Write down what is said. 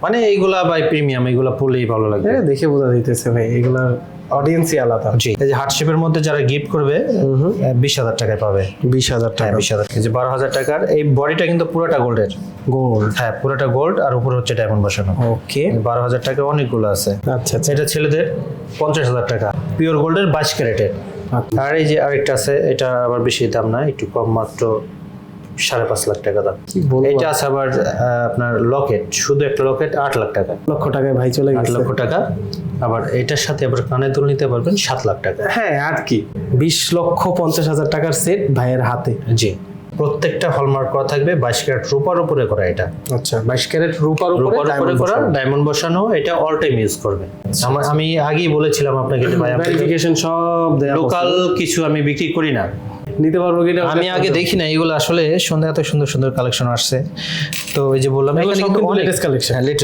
মানে এইগুলা ভাই প্রিমিয়াম, এগুলা পরলেই ভালো লাগবে। দেখে বোঝা যাইতেছে ভাই এগুলার অডিয়েন্সই আলাদা। জি, এই যে হার্ট শেপের মধ্যে যারা গিফট করবে 20,000 টাকায় পাবে। 20,000 টাকা। 20,000, এই যে 12,000 টাকার। এই বডিটা কিন্তু পুরোটা গোল্ডের। গোল্ড। হ্যাঁ, পুরোটা গোল্ড আর উপরে হচ্ছে ডায়মন্ড বসানো। ওকে। 12,000 টাকা অনেকগুলো আছে। আচ্ছা আচ্ছা। এটা ছেলেদের 50,000 টাকা, পিওর গোল্ডের 22 ক্যারেটের। আর এই যে আরেকটা আছে, এটা আবার বেশি দাম না, একটু কম, মাত্র 5.5 লাখ টাকা দাম। এটা আছে আবার আপনার লকেট, শুধু একটা লকেট 8 লাখ টাকা। লক্ষ টাকায় ভাই চলে 8 গেছে। লক্ষ টাকা। আবার এটার সাথে আবার কানের দুল নিতে পারবেন 7 লাখ টাকা। হ্যাঁ আর কি, 20,50,000 টাকার সেট ভাইয়ের হাতে। জি, প্রত্যেকটা হলমার্ক করা থাকবে, 22 ক্যারেট রূপার উপরে করা। এটা আচ্ছা, 22 ক্যারেট রূপার উপরে করা, ডায়মন্ড বসানো। এটা অল টাইম ইউজ করবে। আমি আগেই বলেছিলাম আপনাকে যে ভাই ভেরিফিকেশন সব দেয়া লোকাল কিছু আমি বিক্রি করি না। নিতে পারবো কিনা আমি আগে দেখি না এগুলো, আসলে সন্ধ্যা এত সুন্দর সুন্দর কালেকশন আসছে। তো এই যে বললাম, এগুলো সব কিন্তু latest collection। লেটেস্ট